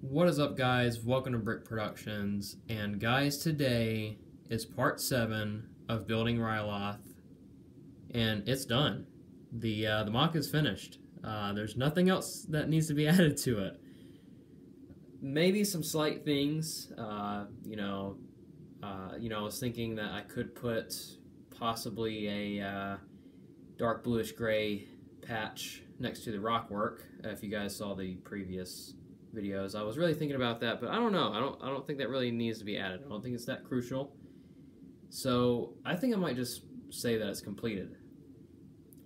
What is up, guys? Welcome to Brick Productions, and guys, today is part 7 of Building Ryloth, and it's done. The mock is finished. There's nothing else that needs to be added to it. Maybe some slight things. I was thinking that I could put possibly a dark bluish gray patch next to the rock work. If you guys saw the previous videos, I was really thinking about that, but I don't know. I don't think that really needs to be added. I don't think it's that crucial. So I think I might just say that it's completed.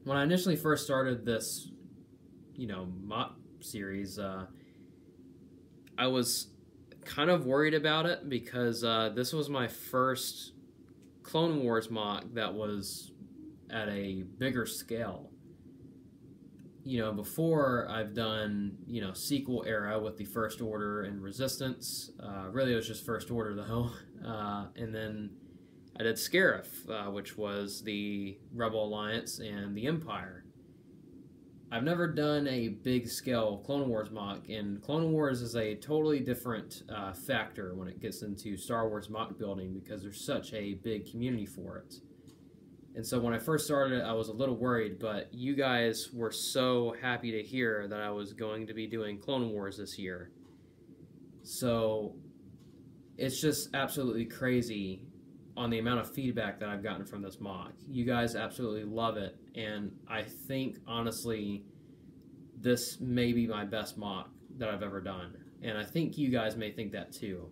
When I initially first started this, mock series, I was kind of worried about it because this was my first Clone Wars mock that was at a bigger scale. Before I've done, sequel era with the First Order and Resistance. Really, it was just First Order, though. And then I did Scarif, which was the Rebel Alliance and the Empire. I've never done a big-scale Clone Wars mock, and Clone Wars is a totally different factor when it gets into Star Wars mock building because there's such a big community for it. And so when I first started, I was a little worried, but you guys were so happy to hear that I was going to be doing Clone Wars this year. So it's just absolutely crazy on the amount of feedback that I've gotten from this mock. You guys absolutely love it, and I think, honestly, this may be my best mock that I've ever done. And I think you guys may think that too.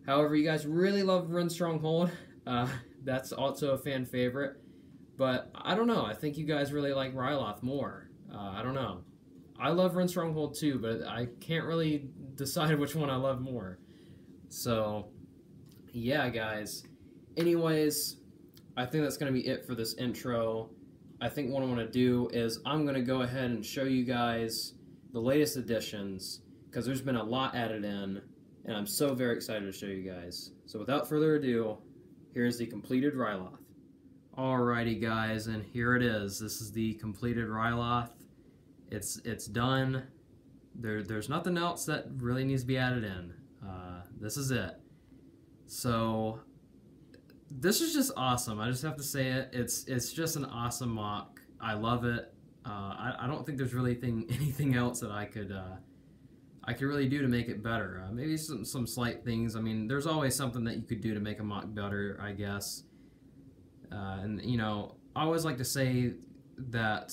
However, you guys really love Ren Stronghold. That's also a fan favorite, but I don't know. I think you guys really like Ryloth more. I don't know. I love Ren Stronghold too, but I can't really decide which one I love more. So, yeah, guys. Anyways, I think that's going to be it for this intro. I think what I want to do is I'm going to go ahead and show you guys the latest additions, because there's been a lot added in, and I'm so very excited to show you guys. So without further ado, here's the completed Ryloth. Alrighty, guys, and here it is. This is the completed Ryloth. It's done. There's nothing else that really needs to be added in. This is it. So this is just awesome. I just have to say it. It's just an awesome mock. I love it. I don't think there's really anything else that I could really do to make it better. Maybe some slight things. I mean, there's always something that you could do to make a mock better, I guess. And I always like to say that,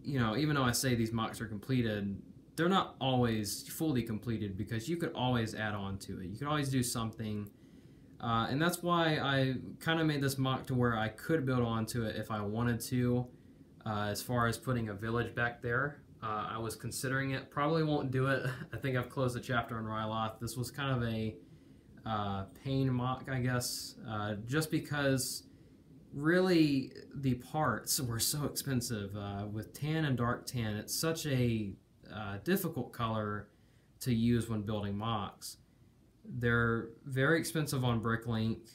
even though I say these mocks are completed, they're not always fully completed, because you could always add on to it. You could always do something. And that's why I kind of made this mock to where I could build onto it if I wanted to, as far as putting a village back there. I was considering it. Probably won't do it. I think I've closed the chapter on Ryloth. This was kind of a pain mock, I guess, just because really the parts were so expensive. With tan and dark tan, it's such a difficult color to use when building mocks. They're very expensive on Bricklink.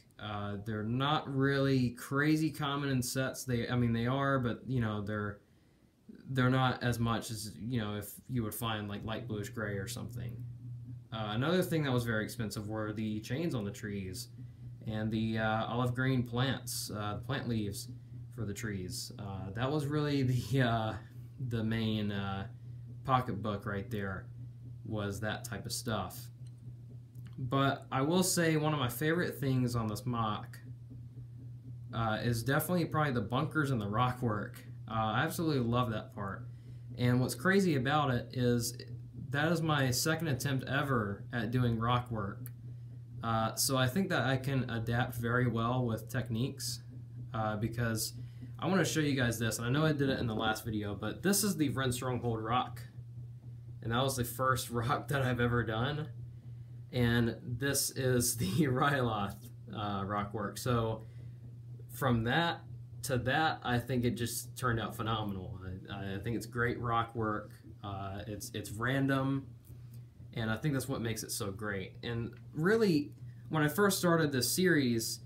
They're not really crazy common in sets. They are, but they're not as much as, if you would find like light bluish gray or something. Another thing that was very expensive were the chains on the trees and the olive green plants, plant leaves for the trees. That was really the main pocketbook right there, was that type of stuff. But I will say one of my favorite things on this mock is definitely probably the bunkers and the rock work. I absolutely love that part. And what's crazy about it is that is my second attempt ever at doing rock work. So I think that I can adapt very well with techniques, because I want to show you guys this. And I know I did it in the last video, but this is the Ren Stronghold rock. And that was the first rock that I've ever done. And this is the Ryloth rock work. So from that to that, I think it just turned out phenomenal. I think it's great rock work. It's random, and I think that's what makes it so great. And really, when I first started this series,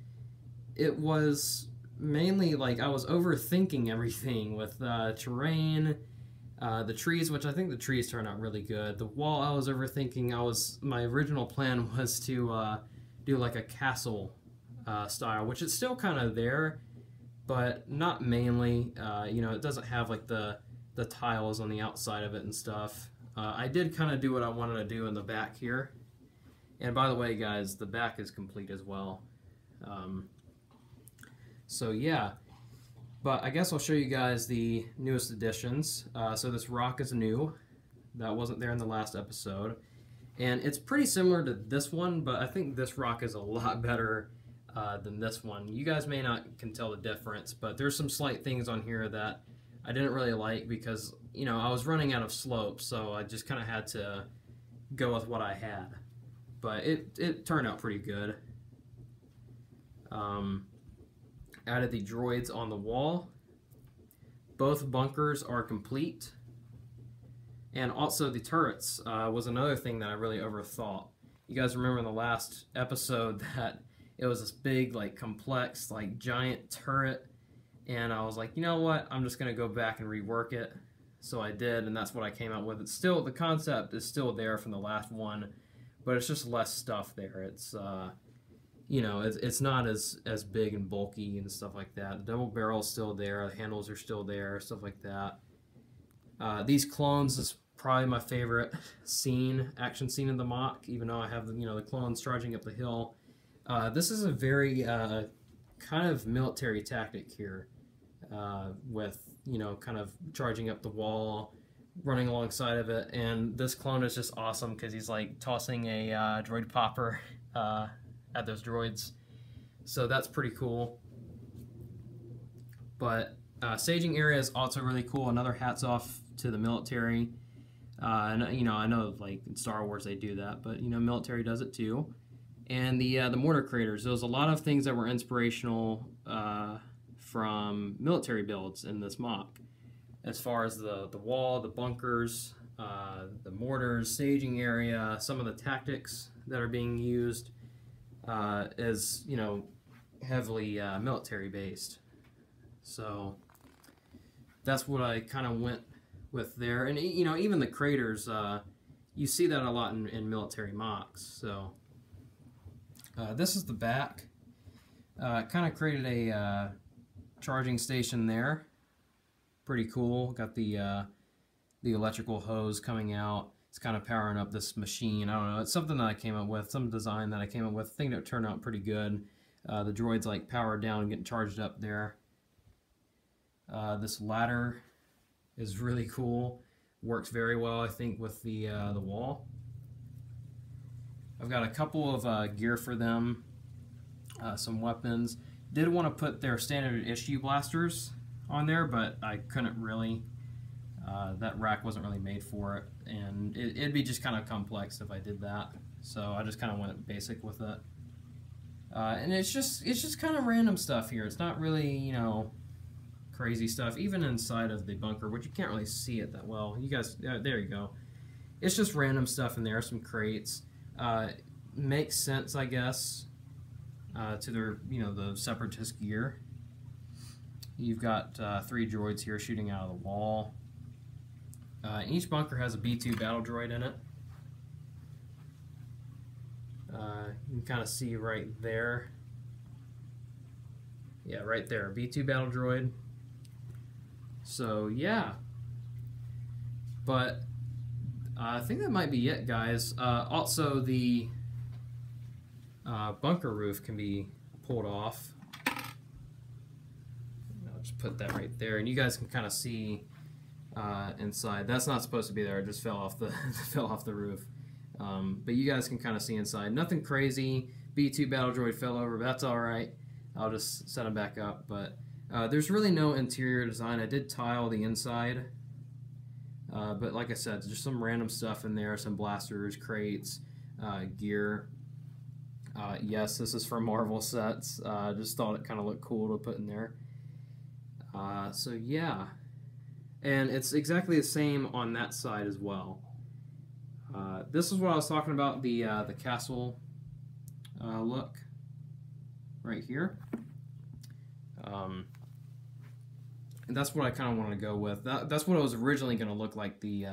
it was mainly like I was overthinking everything with terrain, The trees, which I think the trees turned out really good. The wall I was overthinking. My original plan was to do like a castle style, which is still kind of there, but not mainly. You know, it doesn't have like the tiles on the outside of it and stuff. I did kind of do what I wanted to do in the back here. And by the way, guys, the back is complete as well. So yeah, but I guess I'll show you guys the newest additions. So this rock is new. That wasn't there in the last episode. And it's pretty similar to this one, but I think this rock is a lot better than this one. You guys may not can tell the difference, but there's some slight things on here that I didn't really like because, you know, I was running out of slope, so I just kind of had to go with what I had. But it turned out pretty good. Added the droids on the wall. Both bunkers are complete. And also the turrets was another thing that I really overthought. You guys remember in the last episode that it was this big, like, complex, like, giant turret. And I was like, you know what? I'm just going to go back and rework it. So I did, and that's what I came out with. It's still, the concept is still there from the last one, but it's just less stuff there. It's, you know, it's not as big and bulky and stuff like that. The double barrel's still there. The handles are still there, stuff like that. These clones is probably my favorite action scene in the mock, even though I have, you know, the clones charging up the hill. This is a very kind of military tactic here, with, you know, kind of charging up the wall, running alongside of it, and this clone is just awesome because he's like tossing a droid popper at those droids, so that's pretty cool. But staging area is also really cool. Another hats off to the military. And you know, I know like in Star Wars they do that, but you know, military does it too. And the mortar craters. There was a lot of things that were inspirational from military builds in this mock, as far as the wall, the bunkers, the mortars, staging area, some of the tactics that are being used is, you know, heavily military based. So that's what I kind of went with there. And you know, even the craters, you see that a lot in military mocks. So this is the back. Kind of created a charging station there. Pretty cool. Got the electrical hose coming out. It's kind of powering up this machine. I don't know. It's something that I came up with, some design that I came up with. I think that turned out pretty good. The droid's like powered down and getting charged up there. This ladder is really cool. Works very well, I think, with the wall. I've got a couple of gear for them, some weapons. Did want to put their standard issue blasters on there, but I couldn't really. That rack wasn't really made for it, and it'd be just kind of complex if I did that. So I just kind of went basic with it. And it's just kind of random stuff here. It's not really, you know, crazy stuff. Even inside of the bunker, which you can't really see it that well. You guys, there you go. It's just random stuff in there. Some crates. Makes sense, I guess, to their, you know, the separatist gear. You've got 3 droids here shooting out of the wall. Each bunker has a B2 battle droid in it. You can kind of see right there. Yeah, right there, B2 battle droid. So yeah, but I think that might be it, guys. Also, the bunker roof can be pulled off. I'll just put that right there, and you guys can kind of see inside. That's not supposed to be there. It just fell off the fell off the roof. But you guys can kind of see inside. Nothing crazy. B2 battle droid fell over, but that's all right. I'll just set them back up. But there's really no interior design. I did tile the inside. But like I said, just some random stuff in there, some blasters, crates, gear. Yes, this is for Marvel sets. Just thought it kind of looked cool to put in there. So yeah, and it's exactly the same on that side as well. This is what I was talking about, the castle look right here. And that's what I kind of wanted to go with. That's what it was originally going to look like, the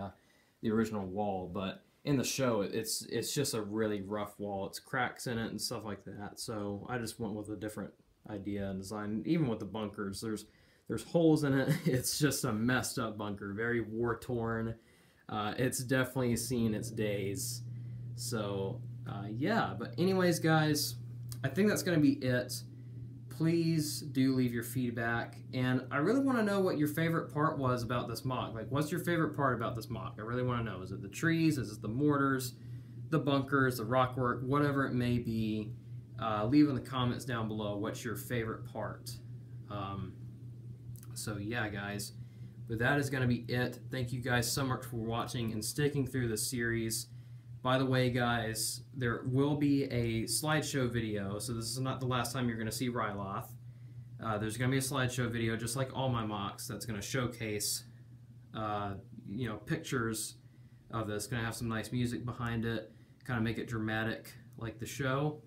original wall, but in the show it's just a really rough wall. It's cracks in it and stuff like that. So I just went with a different idea and design. Even with the bunkers, there's holes in it. It's just a messed up bunker, very war torn. It's definitely seen its days. So yeah, but anyways, guys, I think that's going to be it. Please do leave your feedback, and I really want to know what your favorite part was about this MOC. Like, what's your favorite part about this MOC? I really want to know. Is it the trees? Is it the mortars, the bunkers, the rock work, whatever it may be? Leave in the comments down below what's your favorite part. So yeah, guys, but that is going to be it. Thank you guys so much for watching and sticking through the series. By the way, guys, there will be a slideshow video, so this is not the last time you're going to see Ryloth. There's going to be a slideshow video, just like all my MOCs, that's going to showcase, you know, pictures of this. Going to have some nice music behind it, kind of make it dramatic like the show.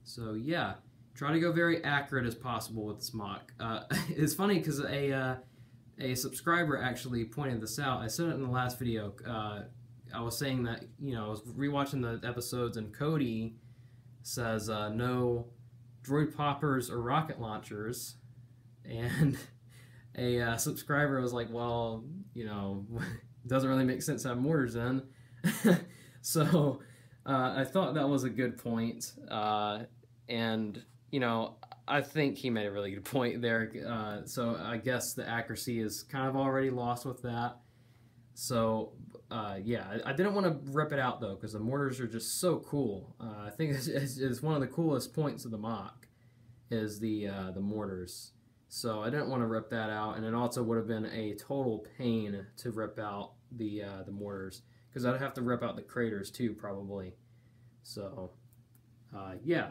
So yeah, try to go very accurate as possible with this MOC. It's funny because a subscriber actually pointed this out. I said it in the last video. I was saying that, you know, I was rewatching the episodes and Cody says no droid poppers or rocket launchers, and a subscriber was like, well, you know, it doesn't really make sense to have mortars in. So I thought that was a good point, and you know, I think he made a really good point there. So I guess the accuracy is kind of already lost with that. So yeah, I didn't want to rip it out though, because the mortars are just so cool. I think it's one of the coolest points of the MOC is the mortars. So I didn't want to rip that out, and it also would have been a total pain to rip out the mortars, because I'd have to rip out the craters too probably. So yeah.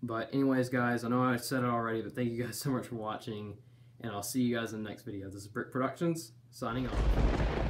But anyways, guys, I know I said it already, but thank you guys so much for watching, and I'll see you guys in the next video. This is Brick Productions, signing off.